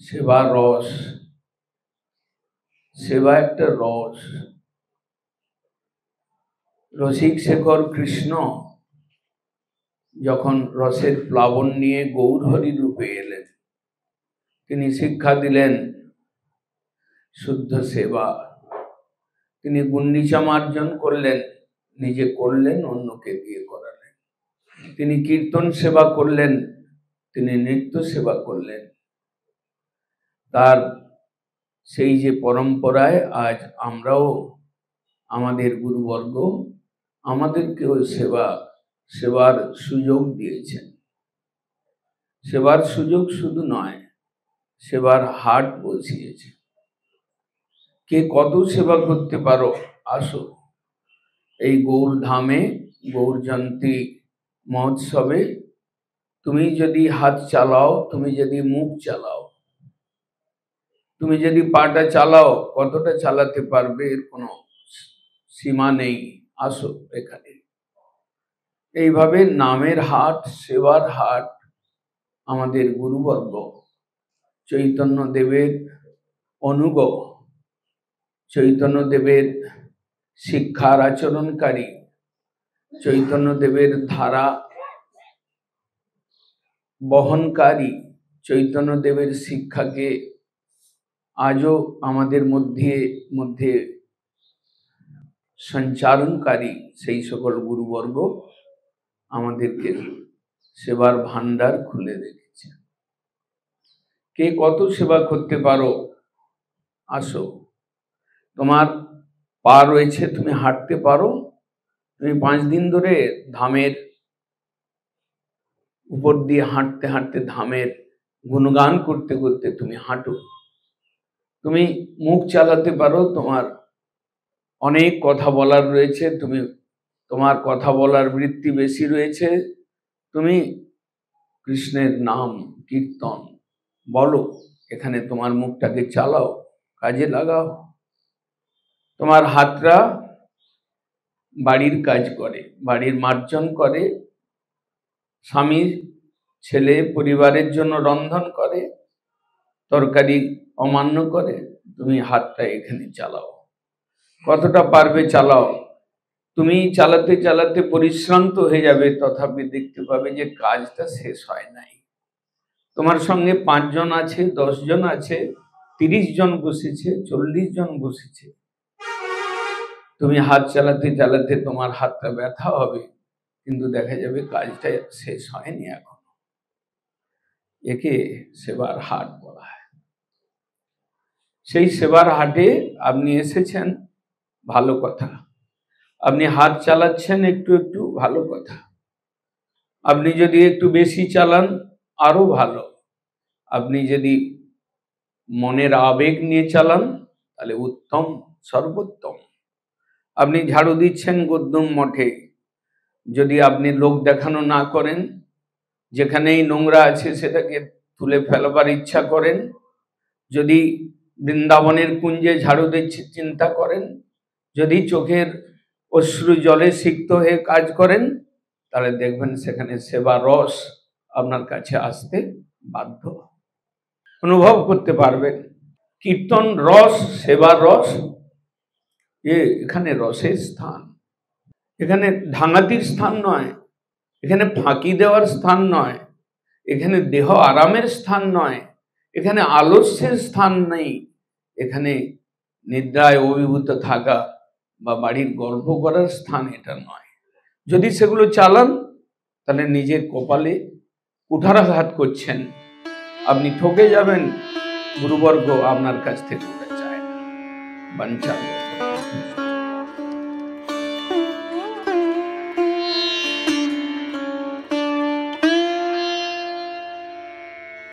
সেবা রস, সেবা একটা রস। রসিক শেখর কৃষ্ণ যখন রসের প্লাবন নিয়ে গৌরহরি রূপে এলেন, তিনি শিক্ষা দিলেন শুদ্ধ সেবা। তিনি গুন্ডিচা মার্জন করলেন, নিজে করলেন, অন্যকে দিয়ে করালেন। তিনি কীর্তন সেবা করলেন, তিনি নৃত্য সেবা করলেন। তার সেই যে পরম্পরায় আজ আমরাও আমাদের গুরুবর্গ আমাদেরকেও সেবার সুযোগ দিয়েছেন। সেবার সুযোগ শুধু নয়, সেবার হাট বসিয়েছে। কে কত সেবা করতে পারো, আসো এই গৌর ধামে গৌর জয়ন্তী মহোৎসবে। তুমি যদি হাত চালাও, তুমি যদি মুখ চালাও, তুমি যদি পাটা চালাও, কতটা চালাতে পারবে এর কোনো সীমা নেই। আসো এখানে। এইভাবে নামের হাট, সেবার হাট আমাদের গুরুবর্গ চৈতন্য দেবের অনুগ, চৈতন্য দেবের শিক্ষার আচরণকারী, চৈতন্য দেবের ধারা বহনকারী, চৈতন্য দেবের শিক্ষাকে আজও আমাদের মধ্যে সঞ্চারণকারী সেই সকল গুরুবর্গ আমাদেরকে সেবার ভান্ডার খুলে রেখেছে। কে কত সেবা করতে পারো, আসো। তোমার পা রয়েছে, তুমি হাঁটতে পারো, তুমি 5 দিন ধরে ধামের উপর দিয়ে হাঁটতে হাঁটতে, ধামের গুণগান করতে করতে তুমি হাঁটো। তুমি মুখ চালাতে পারো, তোমার অনেক কথা বলার রয়েছে, তোমার কথা বলার বৃত্তি বেশি রয়েছে, তুমি কৃষ্ণের নাম কীর্তন বলো, এখানে তোমার মুখটাকে চালাও, কাজে লাগাও। তোমার হাতরা বাড়ির কাজ করে, বাড়ির মার্জন করে, স্বামী ছেলে পরিবারের জন্য রন্ধন করে, তরকারি অমান্য করে, তুমি হাতটা এখানে চালাও, কতটা পারবে চালাও। তুমি চালাতে চালাতে পরিশ্রান্ত হয়ে যাবে, তথাপি দেখতে পাবে যে কাজটা শেষ হয় নাই। তোমার সঙ্গে 5 জন আছে, 10 জন আছে, 30 জন বসেছে, 40 জন বসেছে, তুমি হাত চালাতে চালাতে তোমার হাতটা ব্যথা হবে, কিন্তু দেখা যাবে কাজটা শেষ হয়নি এখন। একে সেবার হাট বলা হয়। সেই সেবার হাটে আপনি এসেছেন, ভালো কথা। আপনি হাত চালাচ্ছেন একটু একটু, ভালো কথা। আপনি যদি একটু বেশি চালান, আরো ভালো। আপনি যদি মনের আবেগ নিয়ে চালান, তাহলে উত্তম, সর্বোত্তম। আপনি ঝাড়ু দিচ্ছেন গদ্যম মঠে, যদি আপনি লোক দেখানো না করেন, যেখানেই নোংরা আছে সেটাকে তুলে ফেলবার ইচ্ছা করেন, যদি বৃন্দাবনের কুঞ্জে ঝাড়ু দিচ্ছে চিন্তা করেন, যদি চোখের অশ্রু জলে সিক্ত হয়ে কাজ করেন, তাহলে দেখবেন সেখানে সেবা রস আপনার কাছে আসতে বাধ্য, অনুভব করতে পারবেন। কীর্তন রস, সেবার রস, এখানে রসের স্থান, এখানে ধাঙাতির স্থান নয়, এখানে ফাঁকি দেওয়ার স্থান নয়, এখানে দেহ আরামের স্থান নয়, এখানে আলস্যের স্থান নেই, এখানে নিদ্রায় অভিভূত থাকা বা বাড়ির গল্প করার স্থান এটা নয়। যদি সেগুলো চালান, তাহলে নিজের কপালে কুঠারাঘাত করছেন, আপনি ঠকে যাবেন। গুরুবর্গ আপনার কাছ থেকে চায় না, বাঞ্ছা।